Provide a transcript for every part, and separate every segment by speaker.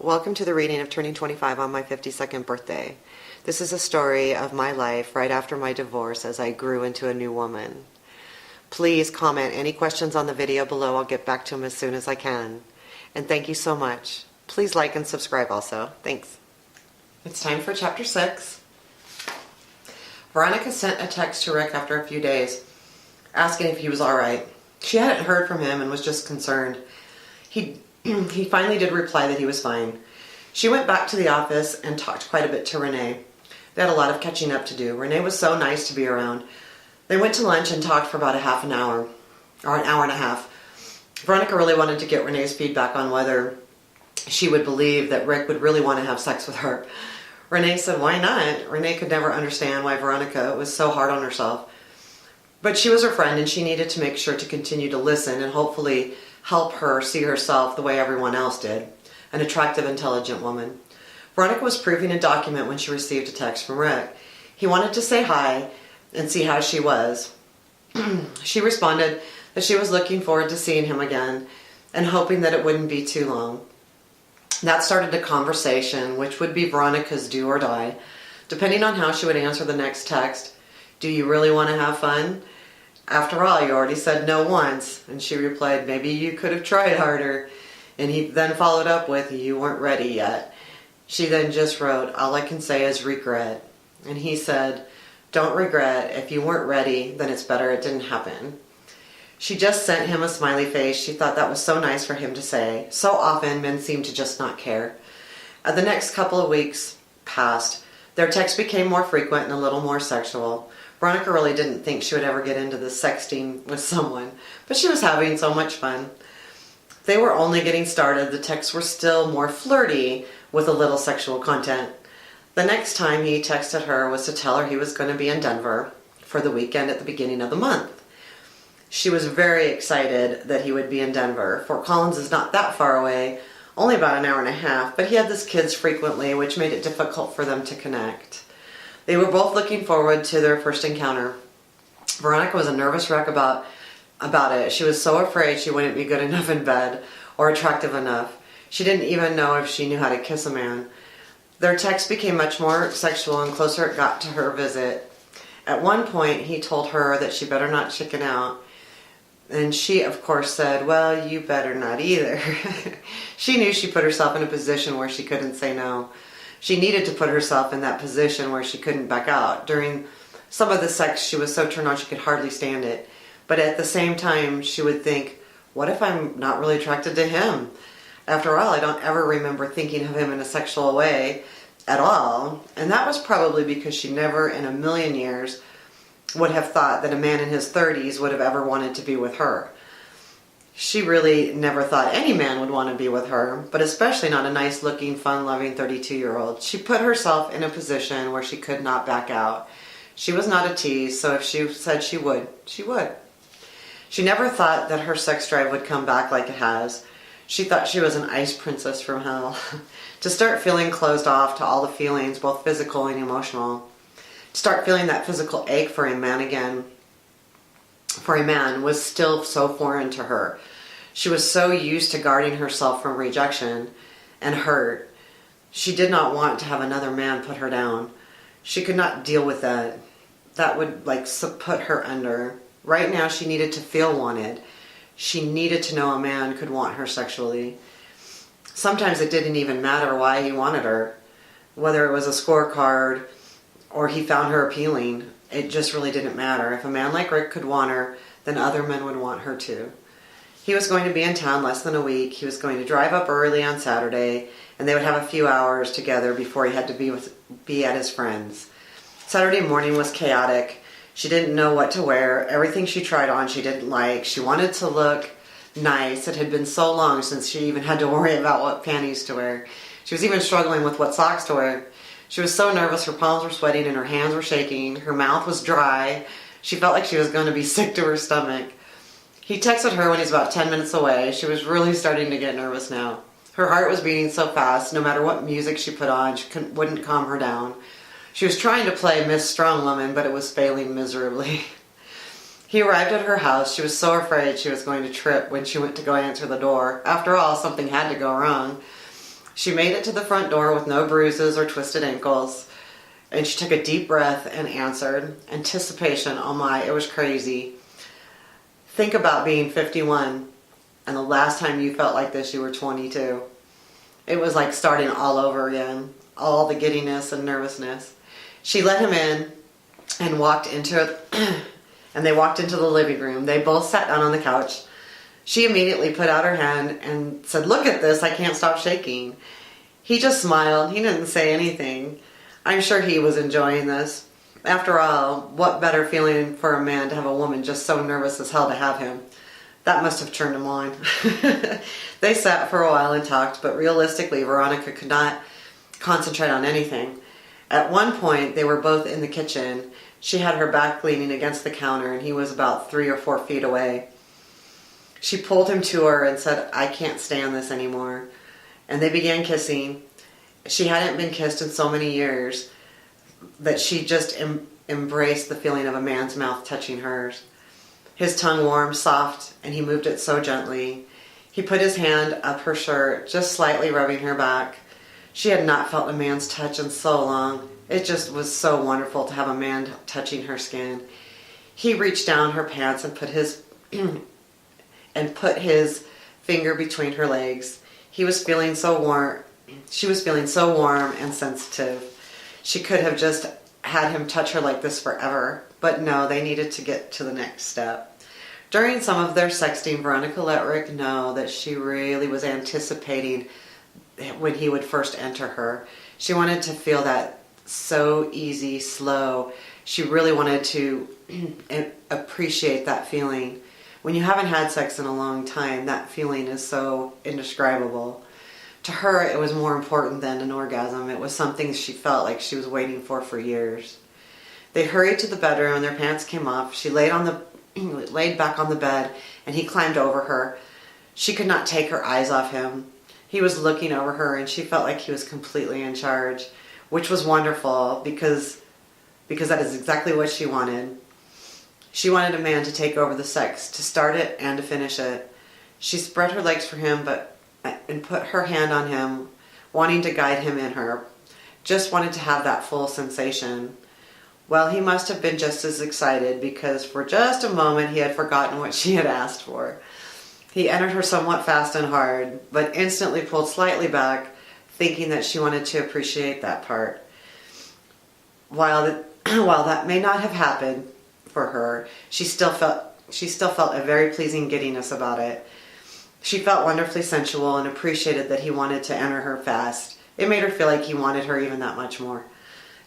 Speaker 1: Welcome to the reading of Turning 25 on my 52nd birthday. This is a story of my life right after my divorce as I grew into a new woman. Please comment any questions on the video below. I'll get back to them as soon as I can. And thank you so much. Please like and subscribe also. Thanks. It's time for chapter 6. Veronica sent a text to Rick after a few days, asking if he was alright. She hadn't heard from him and was just concerned. He finally did reply that he was fine. She went back to the office and talked quite a bit to Renee. They had a lot of catching up to do. Renee was so nice to be around. They went to lunch and talked for about a half an hour, or an hour and a half. Veronica really wanted to get Renee's feedback on whether she would believe that Rick would really want to have sex with her. Renee said, why not? Renee could never understand why Veronica was so hard on herself. But she was her friend and she needed to make sure to continue to listen and hopefully help her see herself the way everyone else did, an attractive, intelligent woman. Veronica was proofing a document when she received a text from Rick. He wanted to say hi and see how she was. She responded that she was looking forward to seeing him again and hoping that it wouldn't be too long. That started a conversation, which would be Veronica's do or die, depending on how she would answer the next text. Do you really want to have fun? After all, you already said no once. And she replied, maybe you could have tried harder. And he then followed up with, you weren't ready yet. She then just wrote, all I can say is regret. And he said, don't regret. If you weren't ready, then it's better it didn't happen. She just sent him a smiley face. She thought that was so nice for him to say. So often men seem to just not care. The next couple of weeks passed. Their texts became more frequent and a little more sexual. Veronica really didn't think she would ever get into the sexting with someone, but she was having so much fun. They were only getting started. The texts were still more flirty with a little sexual content. The next time he texted her was to tell her he was going to be in Denver for the weekend at the beginning of the month. She was very excited that he would be in Denver. Fort Collins is not that far away, only about an hour and a half, but he had his kids frequently, which made it difficult for them to connect. They were both looking forward to their first encounter. Veronica was a nervous wreck about it. She was so afraid she wouldn't be good enough in bed or attractive enough. She didn't even know if she knew how to kiss a man. Their texts became much more sexual and closer it got to her visit. At one point, he told her that she better not chicken out. And she, of course, said, well, you better not either. She knew she put herself in a position where she couldn't say no. She needed to put herself in that position where she couldn't back out. During some of the sex, she was so turned on she could hardly stand it. But at the same time, she would think, what if I'm not really attracted to him? After all, I don't ever remember thinking of him in a sexual way at all. And that was probably because she never in a million years would have thought that a man in his 30s would have ever wanted to be with her. She really never thought any man would want to be with her, but especially not a nice-looking, fun-loving 32-year-old. She put herself in a position where she could not back out. She was not a tease, so if she said she would, she would. She never thought that her sex drive would come back like it has. She thought she was an ice princess from hell. To start feeling closed off to all the feelings, both physical and emotional. To start feeling that physical ache for a man again. For a man was still so foreign to her. She was so used to guarding herself from rejection and hurt. She did not want to have another man put her down. She could not deal with that. That would put her under. Right now she needed to feel wanted. She needed to know a man could want her sexually. Sometimes it didn't even matter why he wanted her. Whether it was a scorecard or he found her appealing. It just really didn't matter. If a man like Rick could want her, then other men would want her too. He was going to be in town less than a week. He was going to drive up early on Saturday, and they would have a few hours together before he had to be at his friend's. Saturday morning was chaotic. She didn't know what to wear. Everything she tried on she didn't like. She wanted to look nice. It had been so long since she even had to worry about what panties to wear. She was even struggling with what socks to wear. She was so nervous, her palms were sweating and her hands were shaking. Her mouth was dry. She felt like she was going to be sick to her stomach. He texted her when he was about 10 minutes away. She was really starting to get nervous now. Her heart was beating so fast, no matter what music she put on, wouldn't calm her down. She was trying to play Miss Strong Woman, but it was failing miserably. He arrived at her house. She was so afraid she was going to trip when she went to go answer the door. After all, something had to go wrong. She made it to the front door with no bruises or twisted ankles, and she took a deep breath and answered. Anticipation, oh my, it was crazy. Think about being 51, and the last time you felt like this, you were 22. It was like starting all over again, all the giddiness and nervousness. She let him in and walked into and they walked into the living room. They both sat down on the couch. She immediately put out her hand and said, "Look at this, I can't stop shaking." He just smiled. He didn't say anything. I'm sure he was enjoying this. After all, what better feeling for a man to have a woman just so nervous as hell to have him? That must have turned him on. They sat for a while and talked, but realistically, Veronica could not concentrate on anything. At one point, they were both in the kitchen. She had her back leaning against the counter, and he was about 3 or 4 feet away. She pulled him to her and said, "I can't stand this anymore." And they began kissing. She hadn't been kissed in so many years that she just embraced the feeling of a man's mouth touching hers. His tongue warm, soft, and he moved it so gently. He put his hand up her shirt, just slightly rubbing her back. She had not felt a man's touch in so long. It just was so wonderful to have a man touching her skin. He reached down her pants and put his finger between her legs. He was feeling so warm. She was feeling so warm and sensitive. She could have just had him touch her like this forever, but no, they needed to get to the next step. During some of their sexting, Veronica let Rick know that she really was anticipating when he would first enter her. She wanted to feel that so easy, slow. She really wanted to appreciate that feeling. When you haven't had sex in a long time, that feeling is so indescribable. To her, it was more important than an orgasm. It was something she felt like she was waiting for years. They hurried to the bedroom and their pants came off. She laid back on the bed and he climbed over her. She could not take her eyes off him. He was looking over her and she felt like he was completely in charge, which was wonderful because that is exactly what she wanted. She wanted a man to take over the sex, to start it and to finish it. She spread her legs for him and put her hand on him, wanting to guide him in her. Just wanted to have that full sensation. Well, he must have been just as excited because for just a moment he had forgotten what she had asked for. He entered her somewhat fast and hard, but instantly pulled slightly back, thinking that she wanted to appreciate that part. While that may not have happened for her, she still felt a very pleasing giddiness about it. She felt wonderfully sensual and appreciated that he wanted to enter her fast. It made her feel like he wanted her even that much more.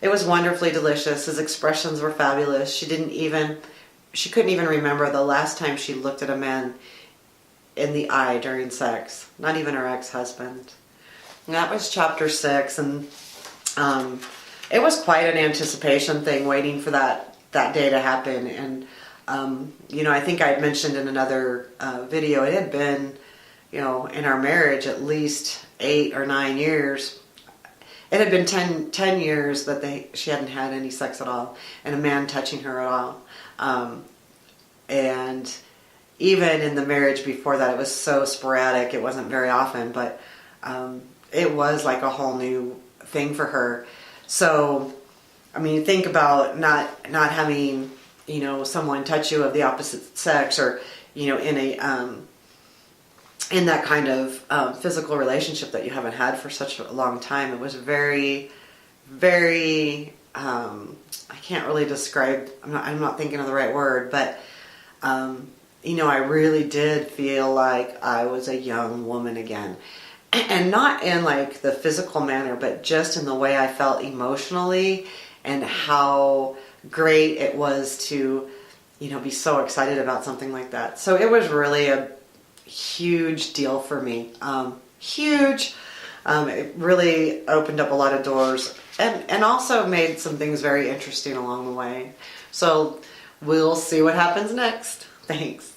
Speaker 1: It was wonderfully delicious. His expressions were fabulous. She couldn't even remember the last time she looked at a man in the eye during sex. Not even her ex-husband. And that was chapter 6, and it was quite an anticipation thing, waiting for that day to happen. And I think I had mentioned in another video, it had been, in our marriage at least 8 or 9 years. It had been 10 years that she hadn't had any sex at all, and a man touching her at all. And even in the marriage before that, it was so sporadic. It wasn't very often, but it was like a whole new thing for her. So, think about not having, someone touch you of the opposite sex, or, in that kind of physical relationship that you haven't had for such a long time. It was very, very, I can't really describe, I'm not thinking of the right word, but, I really did feel like I was a young woman again. And not in like the physical manner, but just in the way I felt emotionally, and how great it was to, be so excited about something like that. So it was really a huge deal for me. Huge. It really opened up a lot of doors, and also made some things very interesting along the way. So we'll see what happens next. Thanks.